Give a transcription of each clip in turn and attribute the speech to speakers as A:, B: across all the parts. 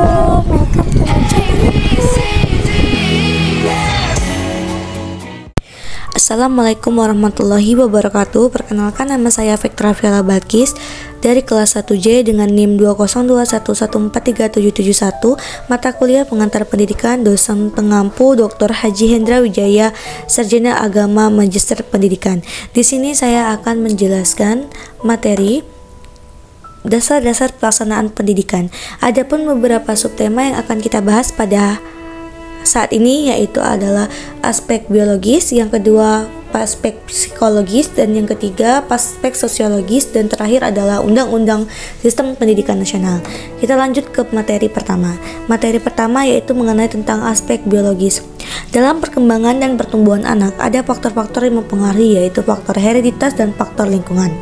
A: Assalamualaikum, welcome to my channel.
B: Assalamualaikum warahmatullahi wabarakatuh. Perkenalkan, nama saya Victoria Fiala Balkis dari kelas 1J dengan NIM 20211143771, mata kuliah pengantar pendidikan, dosen pengampu Dr. Haji Hendra Wijaya, Sarjana Agama Magister Pendidikan. Di sini saya akan menjelaskan materi dasar-dasar pelaksanaan pendidikan. Adapun beberapa subtema yang akan kita bahas pada saat ini yaitu adalah aspek biologis, yang kedua aspek psikologis, dan yang ketiga aspek sosiologis, dan terakhir adalah Undang-Undang Sistem Pendidikan Nasional. Kita lanjut ke materi pertama. Materi pertama yaitu mengenai tentang aspek biologis. Dalam perkembangan dan pertumbuhan anak, ada faktor-faktor yang mempengaruhi, yaitu faktor hereditas dan faktor lingkungan.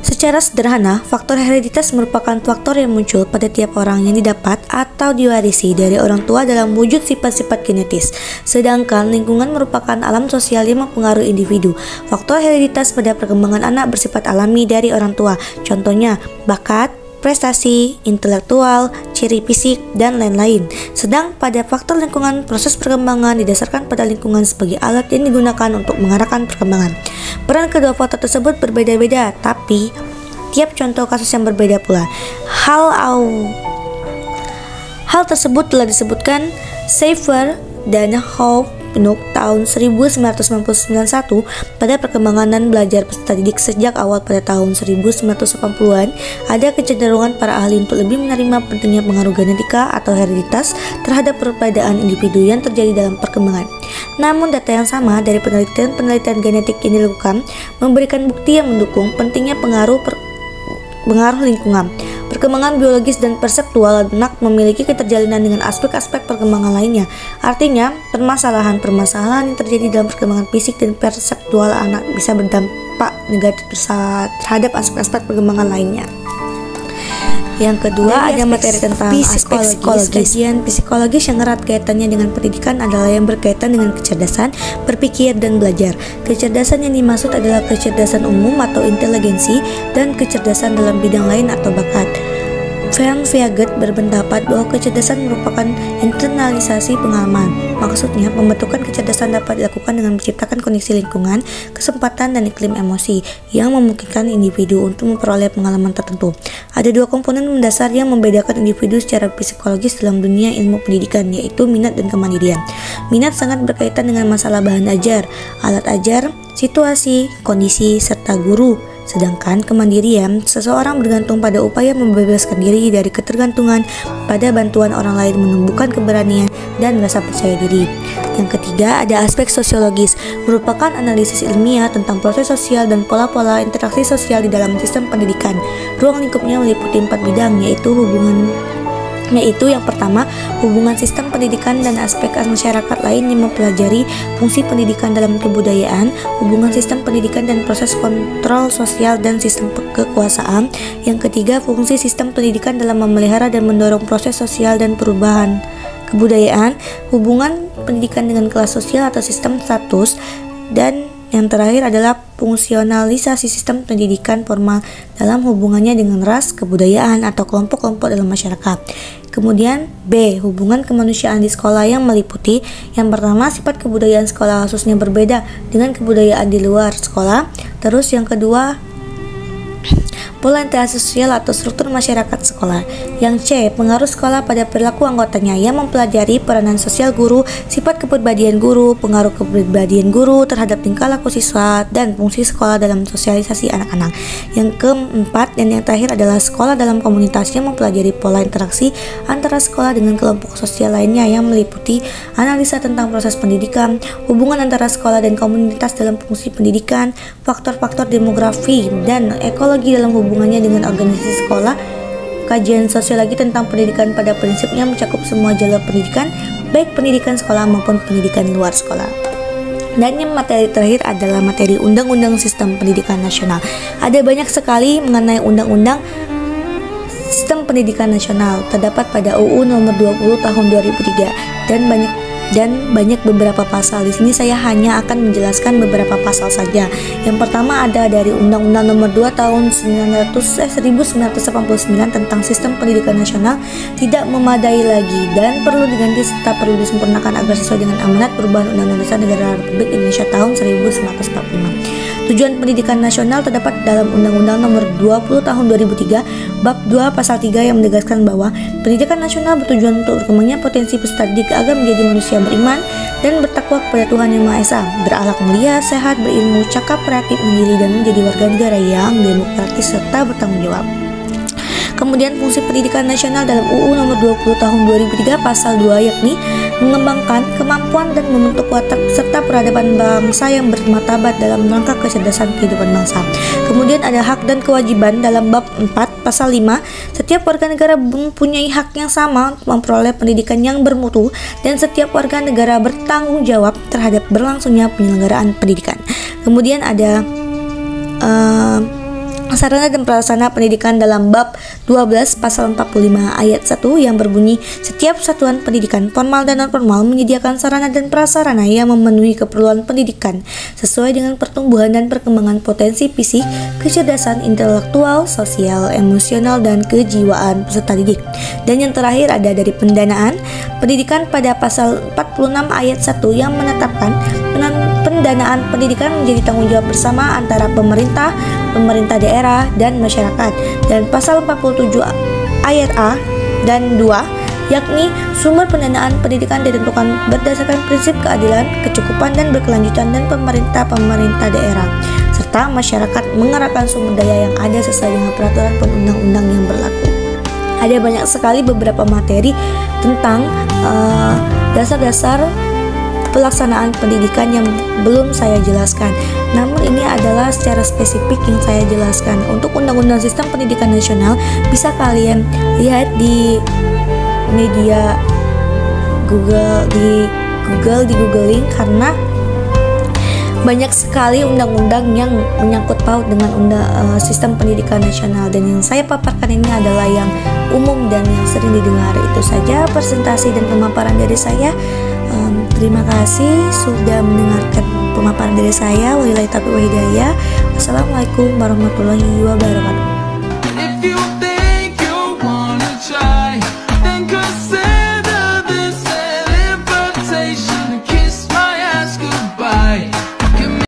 B: Secara sederhana, faktor hereditas merupakan faktor yang muncul pada tiap orang yang didapat atau diwarisi dari orang tua dalam wujud sifat-sifat genetis. Sedangkan lingkungan merupakan alam sosial yang mempengaruhi individu. Faktor hereditas pada perkembangan anak bersifat alami dari orang tua. Contohnya, bakat, prestasi, intelektual, ciri fisik, dan lain-lain. Sedang pada faktor lingkungan, proses perkembangan didasarkan pada lingkungan sebagai alat yang digunakan untuk mengarahkan perkembangan. Peran kedua faktor tersebut berbeda-beda, tapi tiap contoh kasus yang berbeda pula. Hal tersebut telah disebutkan Schaeffer dan Howe-Knoop tahun 1991 pada perkembangan dan belajar peserta didik. Sejak awal pada tahun 1980-an, ada kecenderungan para ahli untuk lebih menerima pentingnya pengaruh genetika atau hereditas terhadap perbedaan individu yang terjadi dalam perkembangan. Namun data yang sama dari penelitian genetik yang dilakukan memberikan bukti yang mendukung pentingnya pengaruh lingkungan. Perkembangan biologis dan perseptual anak memiliki keterjalinan dengan aspek-aspek perkembangan lainnya. Artinya, permasalahan-permasalahan yang terjadi dalam perkembangan fisik dan perseptual anak bisa berdampak negatif terhadap aspek-aspek perkembangan lainnya. Yang kedua, ada materi tentang aspek psikologis. Kajian psikologis yang erat kaitannya dengan pendidikan adalah yang berkaitan dengan kecerdasan, berpikir, dan belajar. Kecerdasan yang dimaksud adalah kecerdasan umum atau inteligensi, dan kecerdasan dalam bidang lain atau bakat. Van Veaget berpendapat bahwa kecerdasan merupakan internalisasi pengalaman. Maksudnya, pembentukan kecerdasan dapat dilakukan dengan menciptakan kondisi lingkungan, kesempatan, dan iklim emosi yang memungkinkan individu untuk memperoleh pengalaman tertentu. Ada dua komponen mendasar yang membedakan individu secara psikologis dalam dunia ilmu pendidikan, yaitu minat dan kemandirian. Minat sangat berkaitan dengan masalah bahan ajar, alat ajar, situasi, kondisi, serta guru. Sedangkan kemandirian, seseorang bergantung pada upaya membebaskan diri dari ketergantungan pada bantuan orang lain, menumbuhkan keberanian dan rasa percaya diri. Yang ketiga, ada aspek sosiologis, merupakan analisis ilmiah tentang proses sosial dan pola-pola interaksi sosial di dalam sistem pendidikan. Ruang lingkupnya meliputi 4 bidang, yaitu yang pertama, hubungan sistem pendidikan dan aspek masyarakat lain yang mempelajari fungsi pendidikan dalam kebudayaan, hubungan sistem pendidikan dan proses kontrol sosial dan sistem kekuasaan. Yang ketiga, fungsi sistem pendidikan dalam memelihara dan mendorong proses sosial dan perubahan kebudayaan, hubungan pendidikan dengan kelas sosial atau sistem status, dan yang terakhir adalah fungsionalisasi sistem pendidikan formal dalam hubungannya dengan ras, kebudayaan, atau kelompok-kelompok dalam masyarakat. Kemudian B, hubungan kemanusiaan di sekolah yang meliputi yang pertama, sifat kebudayaan sekolah khususnya berbeda dengan kebudayaan di luar sekolah. Terus yang kedua, pola interaksi sosial atau struktur masyarakat sekolah. Yang C, pengaruh sekolah pada perilaku anggotanya yang mempelajari peranan sosial guru, sifat kepribadian guru, pengaruh kepribadian guru terhadap tingkah laku siswa, dan fungsi sekolah dalam sosialisasi anak-anak. Yang keempat dan yang terakhir adalah sekolah dalam komunitas yang mempelajari pola interaksi antara sekolah dengan kelompok sosial lainnya yang meliputi analisa tentang proses pendidikan, hubungan antara sekolah dan komunitas dalam fungsi pendidikan, faktor-faktor demografi dan ekologi dalam hubungannya dengan organisasi sekolah. Kajian sosiologi tentang pendidikan pada prinsipnya mencakup semua jalur pendidikan, baik pendidikan sekolah maupun pendidikan luar sekolah. Dan yang materi terakhir adalah materi Undang-Undang Sistem Pendidikan Nasional. Ada banyak sekali mengenai Undang-Undang Sistem Pendidikan Nasional, terdapat pada UU nomor 20 tahun 2003, dan banyak dan banyak beberapa pasal. Di sini saya hanya akan menjelaskan beberapa pasal saja. Yang pertama ada dari Undang-Undang Nomor 2 Tahun 1989 tentang Sistem Pendidikan Nasional tidak memadai lagi dan perlu diganti serta perlu disempurnakan agar sesuai dengan amanat perubahan Undang-Undang Dasar Negara Republik Indonesia tahun 1945. Tujuan pendidikan nasional terdapat dalam Undang-Undang Nomor 20 Tahun 2003 Bab 2 Pasal 3 yang menegaskan bahwa pendidikan nasional bertujuan untuk berkembangnya potensi peserta didik agar menjadi manusia beriman dan bertakwa kepada Tuhan Yang Maha Esa, berakhlak mulia, sehat, berilmu, cakap, kreatif, mandiri, dan menjadi warga negara yang demokratis serta bertanggung jawab. Kemudian fungsi pendidikan nasional dalam UU Nomor 20 Tahun 2003 Pasal 2 yakni mengembangkan kemampuan dan membentuk watak serta peradaban bangsa yang bermartabat dalam rangka kecerdasan kehidupan bangsa. Kemudian ada hak dan kewajiban dalam bab 4 Pasal 5. Setiap warga negara mempunyai hak yang sama untuk memperoleh pendidikan yang bermutu dan setiap warga negara bertanggung jawab terhadap berlangsungnya penyelenggaraan pendidikan. Kemudian ada sarana dan prasarana pendidikan dalam bab 12 pasal 45 ayat 1 yang berbunyi setiap satuan pendidikan formal dan non-formal menyediakan sarana dan prasarana yang memenuhi keperluan pendidikan sesuai dengan pertumbuhan dan perkembangan potensi fisik, kecerdasan intelektual, sosial, emosional, dan kejiwaan peserta didik. Dan yang terakhir ada dari pendanaan pendidikan pada pasal 46 ayat 1 yang menetapkan pendanaan pendidikan menjadi tanggung jawab bersama antara pemerintah daerah, dan masyarakat. Dan pasal 47 ayat A dan 2 yakni sumber pendanaan pendidikan ditentukan berdasarkan prinsip keadilan, kecukupan, dan berkelanjutan dan pemerintah daerah serta masyarakat mengerahkan sumber daya yang ada sesuai dengan peraturan perundang-undang yang berlaku. Ada banyak sekali beberapa materi tentang dasar-dasar pelaksanaan pendidikan yang belum saya jelaskan. Namun ini adalah secara spesifik yang saya jelaskan. Untuk Undang-Undang Sistem Pendidikan Nasional bisa kalian lihat di media di googling karena banyak sekali undang-undang yang menyangkut paut dengan sistem pendidikan nasional, dan yang saya paparkan ini adalah yang umum dan yang sering didengar. Itu saja presentasi dan pemaparan dari saya. Terima kasih sudah mendengarkan pemaparan dari saya. Wabillahi taufiq wal hidayah. Wassalamualaikum warahmatullahi wabarakatuh.